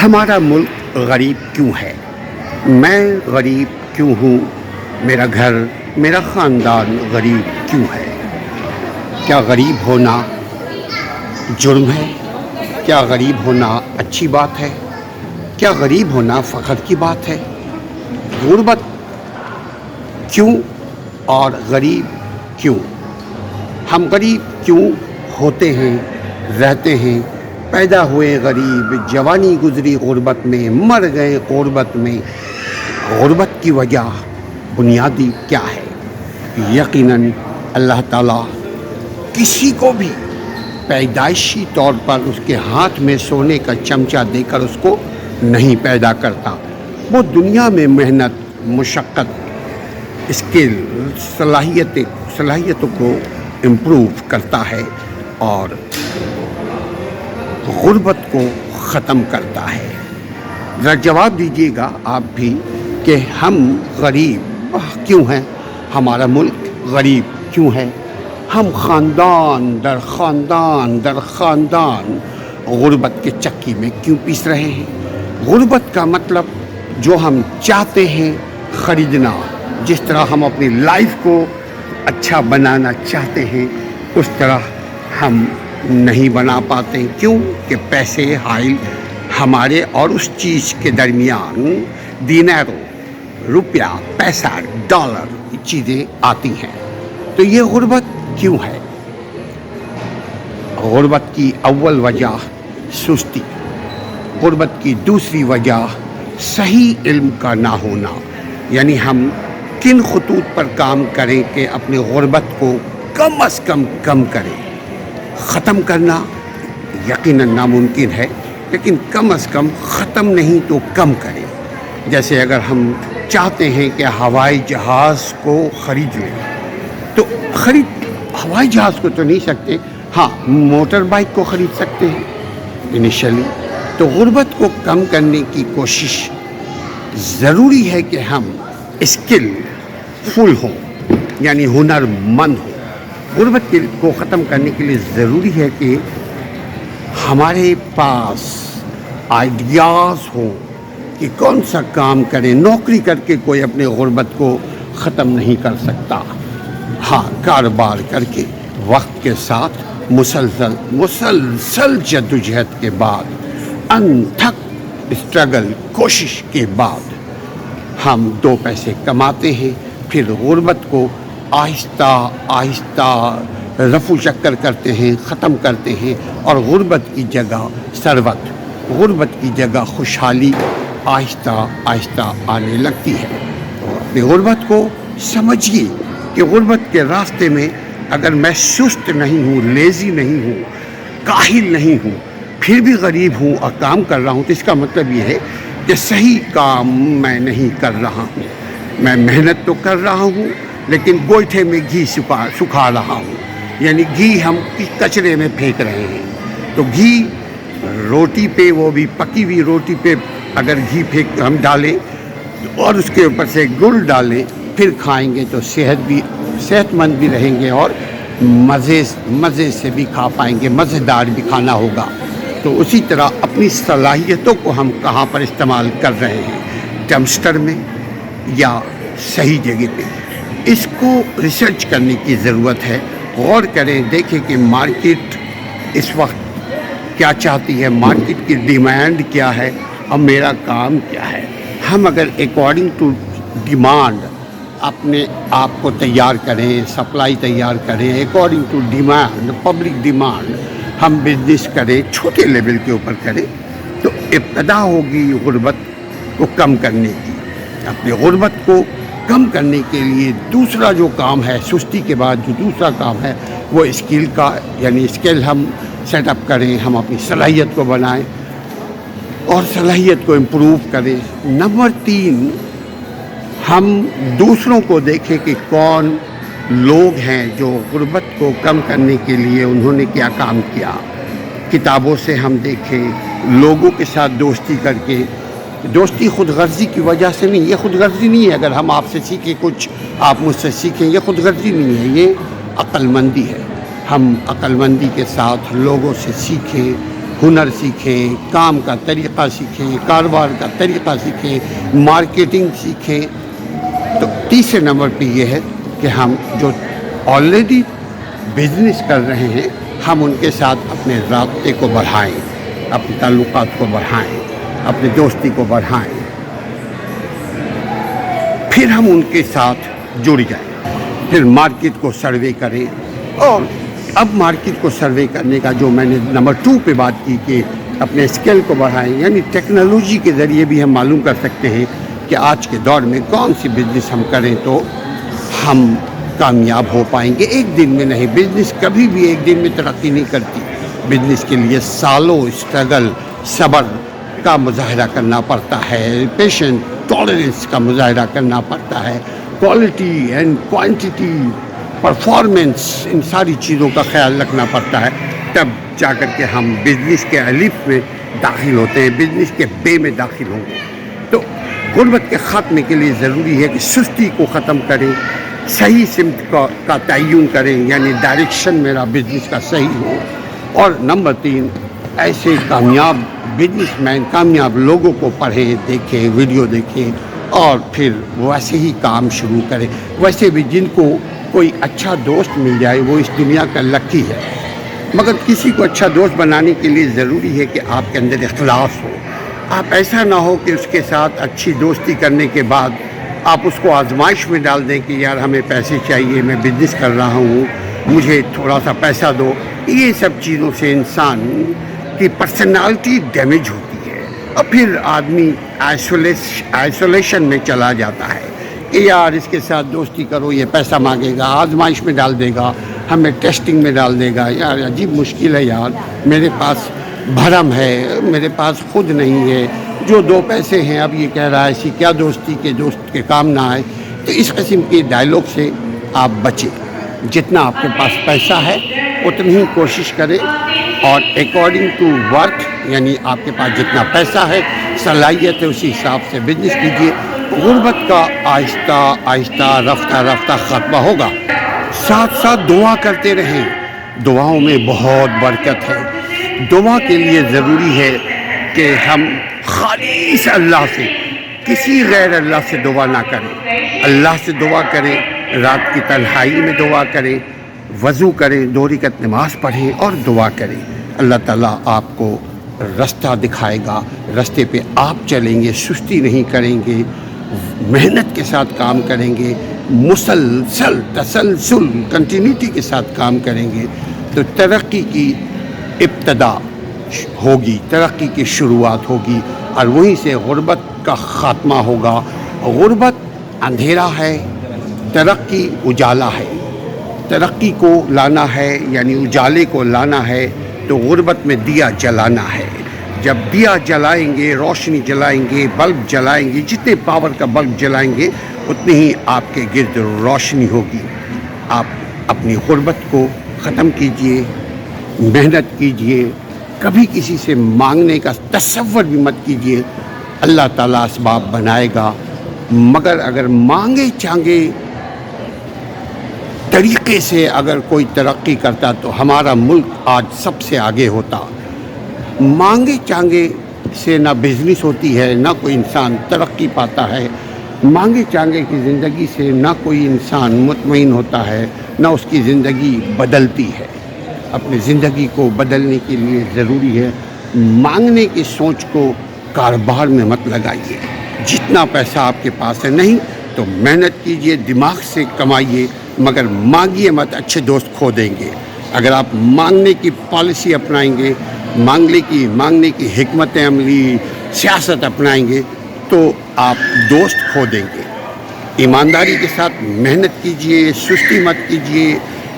ہمارا ملک غریب کیوں ہے؟ میں غریب کیوں ہوں؟ میرا گھر، میرا خاندان غریب کیوں ہے؟ کیا غریب ہونا جرم ہے؟ کیا غریب ہونا اچھی بات ہے؟ کیا غریب ہونا فخر کی بات ہے؟ غربت کیوں اور غریب کیوں؟ ہم غریب کیوں ہوتے ہیں، رہتے ہیں؟ پیدا ہوئے غریب، جوانی گزری غربت میں، مر گئے غربت میں۔ غربت کی وجہ بنیادی کیا ہے؟ یقیناً اللہ تعالیٰ کسی کو بھی پیدائشی طور پر اس کے ہاتھ میں سونے کا چمچہ دے کر اس کو نہیں پیدا کرتا۔ وہ دنیا میں محنت، مشقت، اسکل، صلاحیتوں کو امپروو کرتا ہے اور غربت کو ختم کرتا ہے۔ ذرا جواب دیجیے گا آپ بھی کہ ہم غریب کیوں ہیں؟ ہمارا ملک غریب کیوں ہے؟ ہم خاندان در خاندان غربت کے چکی میں کیوں پیس رہے ہیں؟ غربت کا مطلب جو ہم چاہتے ہیں خریدنا، جس طرح ہم اپنی لائف کو اچھا بنانا چاہتے ہیں اس طرح ہم نہیں بنا پاتے۔ کیوں کہ پیسے حائل ہمارے اور اس چیز کے درمیان دیناروں، روپیہ، پیسہ، ڈالر چیزیں آتی ہیں۔ تو یہ غربت کیوں ہے؟ غربت کی اول وجہ سستی، غربت کی دوسری وجہ صحیح علم کا نہ ہونا، یعنی ہم کن خطوط پر کام کریں کہ اپنی غربت کو کم از کم کریں۔ ختم کرنا یقیناً ناممکن ہے، لیکن کم از کم ختم نہیں تو کم کریں۔ جیسے اگر ہم چاہتے ہیں کہ ہوائی جہاز کو خرید لیں تو ہوائی جہاز کو تو نہیں سکتے، ہاں موٹر بائک کو خرید سکتے ہیں انیشلی۔ تو غربت کو کم کرنے کی کوشش ضروری ہے کہ ہم اسکل فل ہوں، یعنی ہنر مند ہوں۔ غربت کو ختم کرنے کے لیے ضروری ہے کہ ہمارے پاس آئیڈیاز ہوں کہ کون سا کام کریں۔ نوکری کر کے کوئی اپنے غربت کو ختم نہیں کر سکتا، ہاں کاروبار کر کے وقت کے ساتھ مسلسل جدوجہد کے بعد، انتھک اسٹرگل، کوشش کے بعد ہم دو پیسے کماتے ہیں، پھر غربت کو آہستہ آہستہ رفع چکر کرتے ہیں، ختم کرتے ہیں، اور غربت کی جگہ ثروت، غربت کی جگہ خوشحالی آہستہ آہستہ آنے لگتی ہے۔ اپنی غربت کو سمجھیے کہ غربت کے راستے میں اگر میں سست نہیں ہوں، لیزی نہیں ہوں، کاہل نہیں ہوں، پھر بھی غریب ہوں اور کام کر رہا ہوں، تو اس کا مطلب یہ ہے کہ صحیح کام میں نہیں کر رہا ہوں۔ میں محنت تو کر رہا ہوں لیکن گوئٹھے میں گھی سکھا رہا ہوں، یعنی گھی ہم کچرے میں پھینک رہے ہیں۔ تو گھی روٹی پہ، وہ بھی پکی ہوئی روٹی پہ اگر گھی ہم ڈالیں اور اس کے اوپر سے گڑ ڈالیں پھر کھائیں گے تو صحت مند بھی رہیں گے اور مزے سے بھی کھا پائیں گے، مزیدار بھی کھانا ہوگا۔ تو اسی طرح اپنی صلاحیتوں کو ہم کہاں پر استعمال کر رہے ہیں، ڈمپسٹر میں یا صحیح جگہ پہ؟ اس کو ریسرچ کرنے کی ضرورت ہے۔ غور کریں، دیکھیں کہ مارکیٹ اس وقت کیا چاہتی ہے، مارکیٹ کی ڈیمانڈ کیا ہے اور میرا کام کیا ہے۔ ہم اگر اکارڈنگ ٹو ڈیمانڈ اپنے آپ کو تیار کریں، سپلائی تیار کریں، according to demand, public demand ہم بزنس کریں، چھوٹے لیول کے اوپر کریں، تو ابتدا ہوگی غربت کو کم کرنے کی۔ اپنی غربت کو کم کرنے کے لیے دوسرا جو کام ہے، سستی کے بعد جو دوسرا کام ہے وہ اسکل کا، یعنی اسکل ہم سیٹ اپ کریں، ہم اپنی صلاحیت کو بنائیں اور صلاحیت کو امپروو کریں۔ نمبر 3، ہم دوسروں کو دیکھیں کہ کون لوگ ہیں جو غربت کو کم کرنے کے لیے انہوں نے کیا کام کیا۔ کتابوں سے ہم دیکھیں، لوگوں کے ساتھ دوستی کر کے۔ دوستی خود غرضی کی وجہ سے نہیں، یہ خود غرضی نہیں ہے۔ اگر ہم آپ سے سیکھیں کچھ، آپ مجھ سے سیکھیں، یہ خود غرضی نہیں ہے، یہ عقل مندی ہے۔ ہم عقل مندی کے ساتھ لوگوں سے سیکھیں، ہنر سیکھیں، کام کا طریقہ سیکھیں، کاروبار کا طریقہ سیکھیں، مارکیٹنگ سیکھیں۔ تو تیسرے نمبر پہ یہ ہے کہ ہم جو آلریڈی بزنس کر رہے ہیں ہم ان کے ساتھ اپنے رابطے کو بڑھائیں، اپنے تعلقات کو بڑھائیں، اپنی دوستی کو بڑھائیں، پھر ہم ان کے ساتھ جڑ جائیں، پھر مارکیٹ کو سروے کریں۔ اور اب مارکیٹ کو سروے کرنے کا جو میں نے نمبر 2 پہ بات کی کہ اپنے اسکل کو بڑھائیں، یعنی ٹیکنالوجی کے ذریعے بھی ہم معلوم کر سکتے ہیں کہ آج کے دور میں کون سی بزنس ہم کریں تو ہم کامیاب ہو پائیں گے۔ ایک دن میں نہیں، بزنس کبھی بھی ایک دن میں ترقی نہیں کرتی۔ بزنس کے لیے سالوں اسٹرگل، صبر کا مظاہرہ کرنا پڑتا ہے، پیشنٹ ٹالرنس کا مظاہرہ کرنا پڑتا ہے، کوالٹی اینڈ کوانٹٹی، پرفارمنس، ان ساری چیزوں کا خیال رکھنا پڑتا ہے، تب جا کر کے ہم بزنس کے الف میں داخل ہوتے ہیں، بزنس کے بے میں داخل ہوں گے۔ تو غربت کے خاتمے کے لیے ضروری ہے کہ سستی کو ختم کریں، صحیح سمت کا تعین کریں، یعنی ڈائریکشن میرا بزنس کا صحیح ہو۔ اور نمبر 3، ایسے کامیاب بزنس مین، کامیاب لوگوں کو پڑھیں، دیکھیں، ویڈیو دیکھیں اور پھر ویسے ہی کام شروع کریں۔ ویسے بھی جن کو کوئی اچھا دوست مل جائے وہ اس دنیا کا لکی ہے، مگر کسی کو اچھا دوست بنانے کے لیے ضروری ہے کہ آپ کے اندر اخلاص ہو۔ آپ ایسا نہ ہو کہ اس کے ساتھ اچھی دوستی کرنے کے بعد آپ اس کو آزمائش میں ڈال دیں کہ یار ہمیں پیسے چاہیے، میں بزنس کر رہا ہوں، مجھے تھوڑا سا پیسہ دو۔ یہ سب چیزوں سے انسان کی پرسنالٹی ڈیمیج ہوتی ہے اور پھر آدمی آئسولیشن میں چلا جاتا ہے کہ یار اس کے ساتھ دوستی کرو، یہ پیسہ مانگے گا، آزمائش میں ڈال دے گا، ہمیں ٹیسٹنگ میں ڈال دے گا۔ یار عجیب مشکل ہے یار، میرے پاس بھرم ہے، میرے پاس خود نہیں ہے، جو 2 پیسے ہیں اب یہ کہہ رہا ہے ایسی کیا دوستی کہ دوست کے کام نہ آئے۔ تو اس قسم کے ڈائلاگ سے آپ بچیں۔ جتنا آپ کے پاس پیسہ ہے اتنی ہی کوشش کریں اور اکارڈنگ ٹو ورتھ، یعنی آپ کے پاس جتنا پیسہ ہے، صلاحیت ہے، اسی حساب سے بزنس کیجیے۔ غربت کا آہستہ آہستہ رفتہ رفتہ خاتمہ ہوگا۔ ساتھ ساتھ دعا کرتے رہیں، دعاؤں میں بہت برکت ہے۔ دعا کے لیے ضروری ہے کہ ہم خالص اللہ سے، کسی غیر اللہ سے دعا نہ کریں، اللہ سے دعا کریں، رات کی تنہائی میں دعا کریں، وضو کریں، 2 رکعت نماز پڑھیں اور دعا کریں۔ اللہ تعالیٰ آپ کو رستہ دکھائے گا، رستے پہ آپ چلیں گے، سستی نہیں کریں گے، محنت کے ساتھ کام کریں گے، مسلسل تسلسل کنٹینیوٹی کے ساتھ کام کریں گے تو ترقی کی ابتدا ہوگی، ترقی کی شروعات ہوگی اور وہیں سے غربت کا خاتمہ ہوگا۔ غربت اندھیرا ہے، ترقی اجالا ہے۔ ترقی کو لانا ہے یعنی اجالے کو لانا ہے تو غربت میں دیا جلانا ہے۔ جب دیا جلائیں گے، روشنی جلائیں گے، بلب جلائیں گے، جتنے پاور کا بلب جلائیں گے اتنی ہی آپ کے گرد روشنی ہوگی۔ آپ اپنی غربت کو ختم کیجئے، محنت کیجئے، کبھی کسی سے مانگنے کا تصور بھی مت کیجئے۔ اللہ تعالیٰ اسباب بنائے گا، مگر اگر مانگے چانگے طریقے سے اگر کوئی ترقی کرتا تو ہمارا ملک آج سب سے آگے ہوتا۔ مانگے چانگے سے نہ بزنس ہوتی ہے، نہ کوئی انسان ترقی پاتا ہے۔ مانگے چانگے کی زندگی سے نہ کوئی انسان مطمئن ہوتا ہے، نہ اس کی زندگی بدلتی ہے۔ اپنی زندگی کو بدلنے کے لیے ضروری ہے مانگنے کی سوچ کو کاروبار میں مت لگائیے۔ جتنا پیسہ آپ کے پاس ہے نہیں تو محنت کیجئے، دماغ سے کمائیے، مگر مانگیے مت، اچھے دوست کھو دیں گے۔ اگر آپ مانگنے کی پالیسی اپنائیں گے، مانگنے کی حکمت عملی سیاست اپنائیں گے تو آپ دوست کھو دیں گے۔ ایمانداری کے ساتھ محنت کیجئے، سستی مت کیجئے،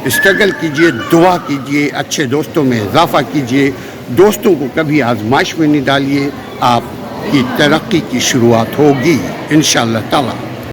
اسٹرگل کیجئے، دعا کیجئے، اچھے دوستوں میں اضافہ کیجئے، دوستوں کو کبھی آزمائش میں نہیں ڈالیے، آپ کی ترقی کی شروعات ہوگی انشاءاللہ تعالی۔